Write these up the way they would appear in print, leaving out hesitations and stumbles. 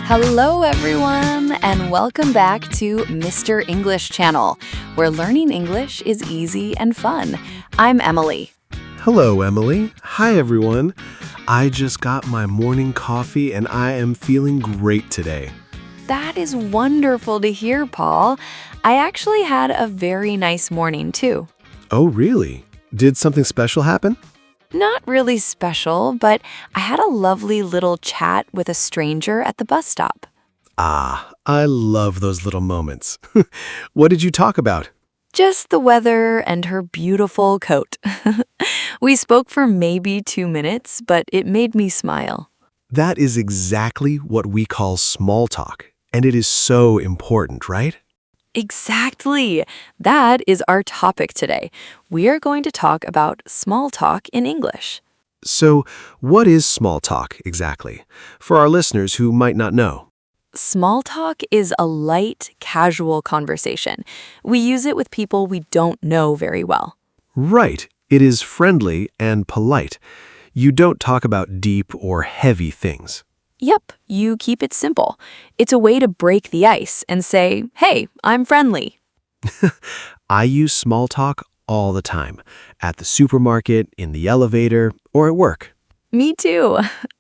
Hello, everyone, and welcome back to Mr. English Channel, where learning English is easy and fun. I'm Emily. Hello, Emily. Hi, everyone. I just got my morning coffee and I am feeling great today. That is wonderful to hear, Paul. I actually had a very nice morning, too. Oh, really? Did something special happen? Not really special, but I had a lovely little chat with a stranger at the bus stop. Ah, I love those little moments. What did you talk about? Just the weather and her beautiful coat. We spoke for maybe 2 minutes, but it made me smile. That is exactly what we call small talk, and it is so important, right? Exactly. That is our topic today. We are going to talk about small talk in English. So, what is small talk exactly? For our listeners who might not know. Small talk is a light, casual conversation. We use it with people we don't know very well. Right. It is friendly and polite. You don't talk about deep or heavy things. Yep, you keep it simple. It's a way to break the ice and say, hey, I'm friendly. I use small talk all the time, at the supermarket, in the elevator, or at work. Me too.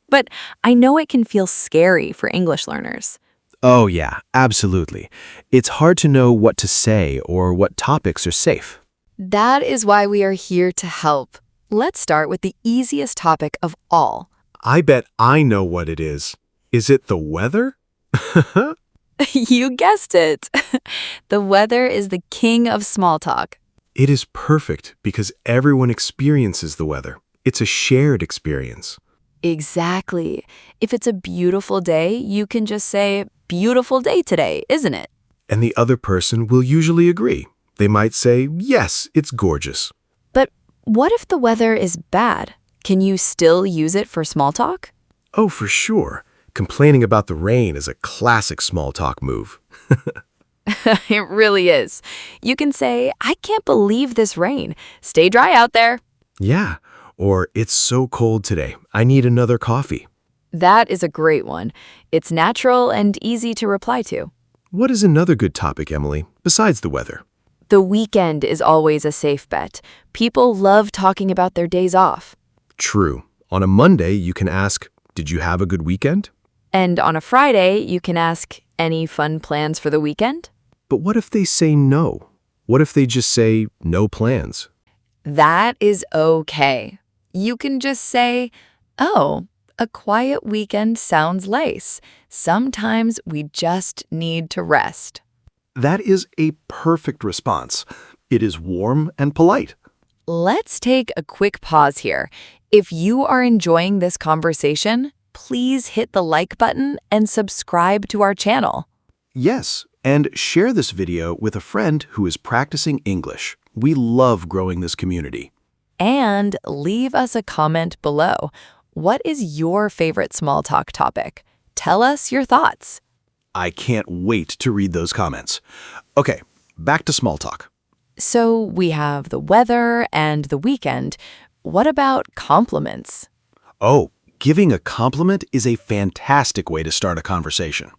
But I know it can feel scary for English learners. Oh yeah, absolutely. It's hard to know what to say or what topics are safe. That is why we are here to help. Let's start with the easiest topic of all. I bet I know what it is. Is it the weather? You guessed it. The weather is the king of small talk. It is perfect because everyone experiences the weather. It's a shared experience. Exactly. If it's a beautiful day, you can just say, beautiful day today, isn't it? And the other person will usually agree. They might say, yes, it's gorgeous. But what if the weather is bad? Can you still use it for small talk? Oh, for sure. Complaining about the rain is a classic small talk move. It really is. You can say, I can't believe this rain. Stay dry out there. Yeah, or it's so cold today. I need another coffee. That is a great one. It's natural and easy to reply to. What is another good topic, Emily, besides the weather? The weekend is always a safe bet. People love talking about their days off. True. On a Monday, you can ask, did you have a good weekend? And on a Friday, you can ask, any fun plans for the weekend? But what if they say no? What if they just say no plans? That is okay. You can just say, oh, a quiet weekend sounds nice. Sometimes we just need to rest. That is a perfect response. It is warm and polite. Let's take a quick pause here. If you are enjoying this conversation, please hit the like button and subscribe to our channel. Yes, and share this video with a friend who is practicing English. We love growing this community. And leave us a comment below. What is your favorite small talk topic? Tell us your thoughts. I can't wait to read those comments. Okay, back to small talk. So we have the weather and the weekend. What about compliments? Oh, giving a compliment is a fantastic way to start a conversation.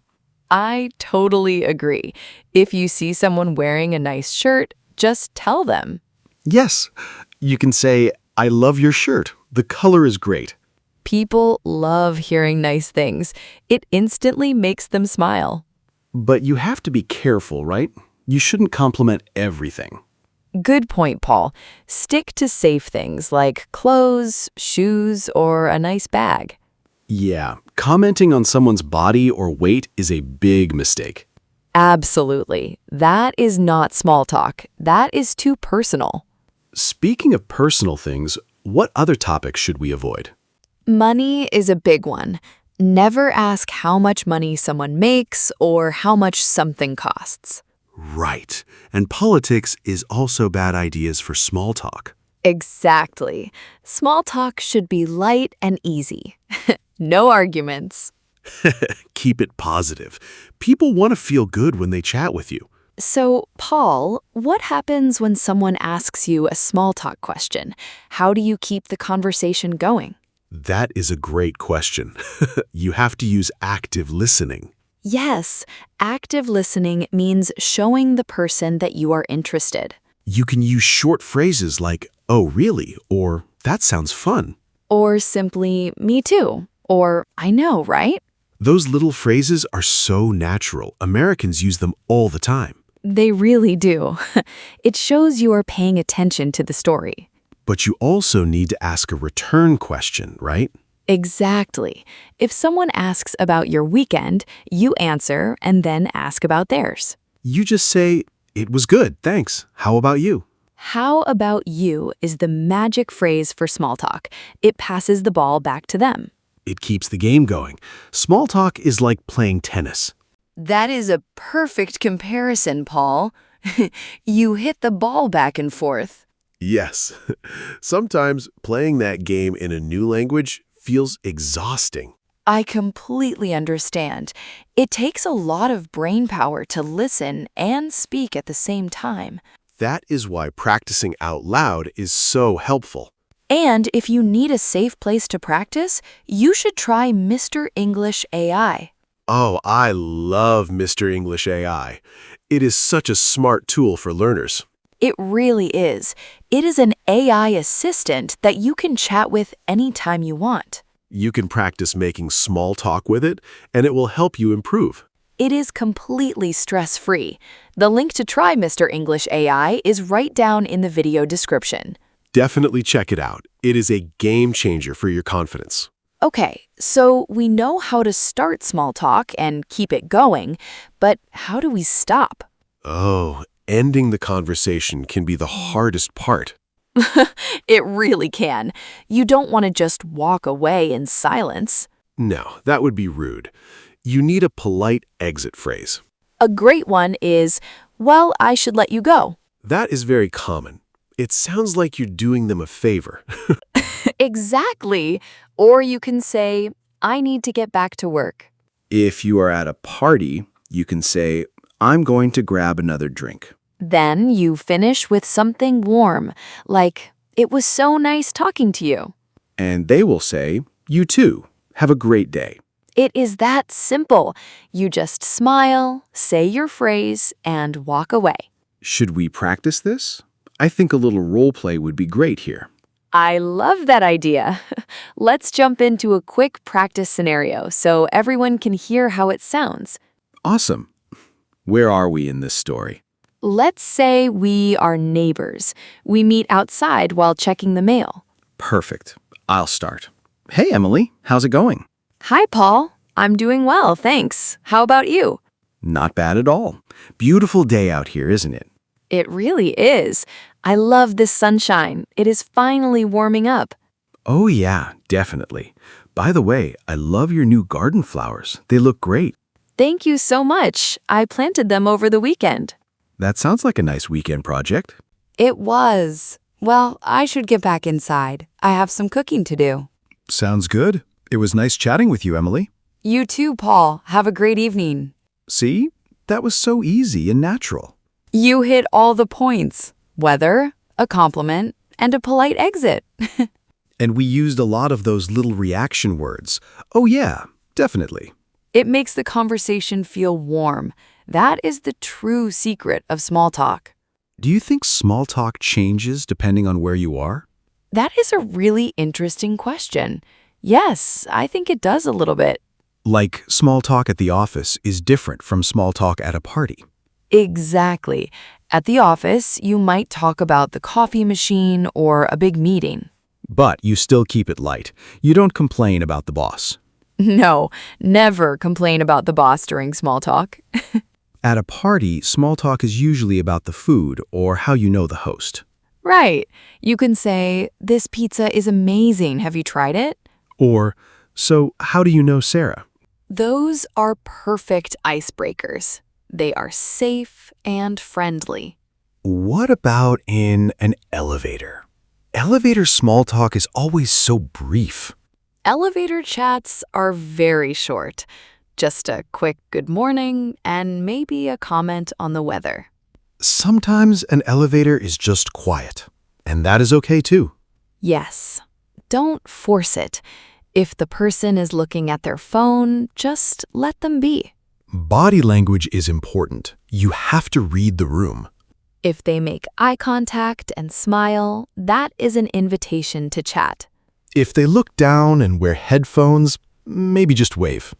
I totally agree. If you see someone wearing a nice shirt, just tell them. Yes, you can say, I love your shirt. The color is great. People love hearing nice things. It instantly makes them smile. But you have to be careful, right? You shouldn't compliment everything. Good point, Paul. Stick to safe things like clothes, shoes, or a nice bag. Yeah, commenting on someone's body or weight is a big mistake. Absolutely. That is not small talk. That is too personal. Speaking of personal things, what other topics should we avoid? Money is a big one. Never ask how much money someone makes or how much something costs. Right. And politics is also bad ideas for small talk. Exactly. Small talk should be light and easy. No arguments. Keep it positive. People want to feel good when they chat with you. So, Paul, what happens when someone asks you a small talk question? How do you keep the conversation going? That is a great question. You have to use active listening. Yes, active listening means showing the person that you are interested. You can use short phrases like, "Oh, really?" or "That sounds fun." Or simply, me too. Or, I know, right? Those little phrases are so natural. Americans use them all the time. They really do. It shows you are paying attention to the story. But you also need to ask a return question, right? Exactly. If someone asks about your weekend, you answer and then ask about theirs. You just say, "It was good, thanks. How about you?" How about you is the magic phrase for small talk. It passes the ball back to them. It keeps the game going. Small talk is like playing tennis. That is a perfect comparison, Paul. You hit the ball back and forth. Yes. Sometimes playing that game in a new language feels exhausting. I completely understand. It takes a lot of brain power to listen and speak at the same time. That is why practicing out loud is so helpful. And if you need a safe place to practice, you should try Mr. English AI. Oh, I love Mr. English AI. It is such a smart tool for learners. It really is. It is an AI assistant that you can chat with anytime you want. You can practice making small talk with it, and it will help you improve. It is completely stress-free. The link to try Mr. English AI is right down in the video description. Definitely check it out. It is a game changer for your confidence. Okay, so we know how to start small talk and keep it going, but how do we stop? Oh, ending the conversation can be the hardest part. It really can. You don't want to just walk away in silence. No, that would be rude. You need a polite exit phrase. A great one is, well, I should let you go. That is very common. It sounds like you're doing them a favor. Exactly. Or you can say, I need to get back to work. If you are at a party, you can say, "I'm going to grab another drink." Then you finish with something warm, like, it was so nice talking to you. And they will say, "You too. Have a great day." It is that simple. You just smile, say your phrase, and walk away. Should we practice this? I think a little role play would be great here. I love that idea. Let's jump into a quick practice scenario so everyone can hear how it sounds. Awesome. Where are we in this story? Let's say we are neighbors. We meet outside while checking the mail. Perfect. I'll start. Hey, Emily. How's it going? Hi, Paul. I'm doing well, thanks. How about you? Not bad at all. Beautiful day out here, isn't it? It really is. I love this sunshine. It is finally warming up. Oh, yeah, definitely. By the way, I love your new garden flowers. They look great. Thank you so much. I planted them over the weekend. That sounds like a nice weekend project. It was. Well, I should get back inside. I have some cooking to do. Sounds good. It was nice chatting with you, Emily. You too, Paul. Have a great evening. See? That was so easy and natural. You hit all the points. Weather, a compliment, and a polite exit. And we used a lot of those little reaction words. Oh yeah, definitely. It makes the conversation feel warm. That is the true secret of small talk. Do you think small talk changes depending on where you are? That is a really interesting question. Yes, I think it does a little bit. Like small talk at the office is different from small talk at a party. Exactly. At the office, you might talk about the coffee machine or a big meeting. But you still keep it light. You don't complain about the boss. No, never complain about the boss during small talk. At a party, small talk is usually about the food or how you know the host. Right. You can say, this pizza is amazing. Have you tried it? Or, so how do you know Sarah? Those are perfect icebreakers. They are safe and friendly. What about in an elevator? Elevator small talk is always so brief. Elevator chats are very short. Just a quick good morning and maybe a comment on the weather. Sometimes an elevator is just quiet, and that is okay too. Yes. Don't force it. If the person is looking at their phone, just let them be. Body language is important. You have to read the room. If they make eye contact and smile, that is an invitation to chat. If they look down and wear headphones, maybe just wave.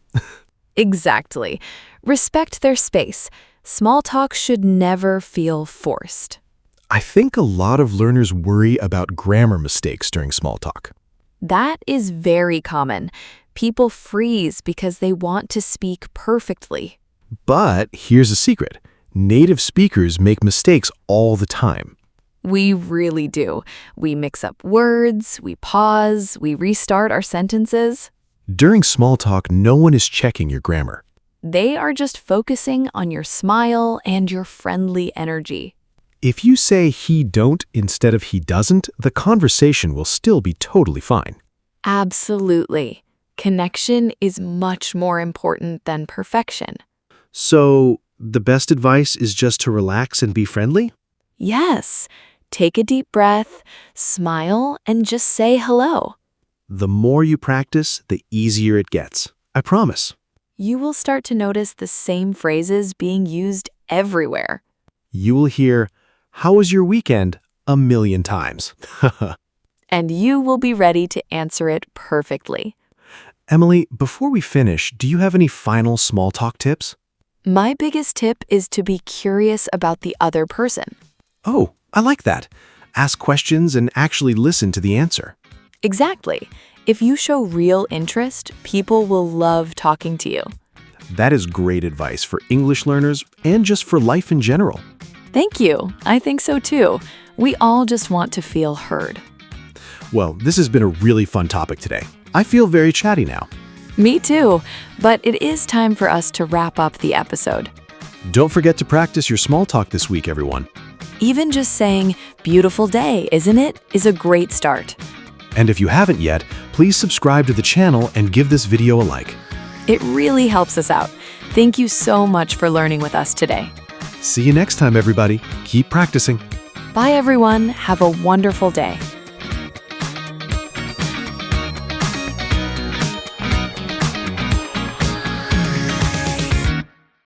Exactly. Respect their space. Small talk should never feel forced. I think a lot of learners worry about grammar mistakes during small talk. That is very common. People freeze because they want to speak perfectly. But here's a secret. Native speakers make mistakes all the time. We really do. We mix up words, we pause, we restart our sentences. During small talk, no one is checking your grammar. They are just focusing on your smile and your friendly energy. If you say he don't instead of he doesn't, the conversation will still be totally fine. Absolutely. Connection is much more important than perfection. So, the best advice is just to relax and be friendly? Yes. Take a deep breath, smile, and just say hello. The more you practice, the easier it gets. I promise. You will start to notice the same phrases being used everywhere. You will hear, "How was your weekend?" 1,000,000 times. And you will be ready to answer it perfectly. Emily, before we finish, do you have any final small talk tips? My biggest tip is to be curious about the other person. Oh, I like that. Ask questions and actually listen to the answer. Exactly. If you show real interest, people will love talking to you. That is great advice for English learners and just for life in general. Thank you. I think so too. We all just want to feel heard. Well, this has been a really fun topic today. I feel very chatty now. Me too. But it is time for us to wrap up the episode. Don't forget to practice your small talk this week, everyone. Even just saying, "Beautiful day, isn't it?" is a great start. And if you haven't yet, please subscribe to the channel and give this video a like. It really helps us out. Thank you so much for learning with us today. See you next time, everybody. Keep practicing. Bye, everyone. Have a wonderful day.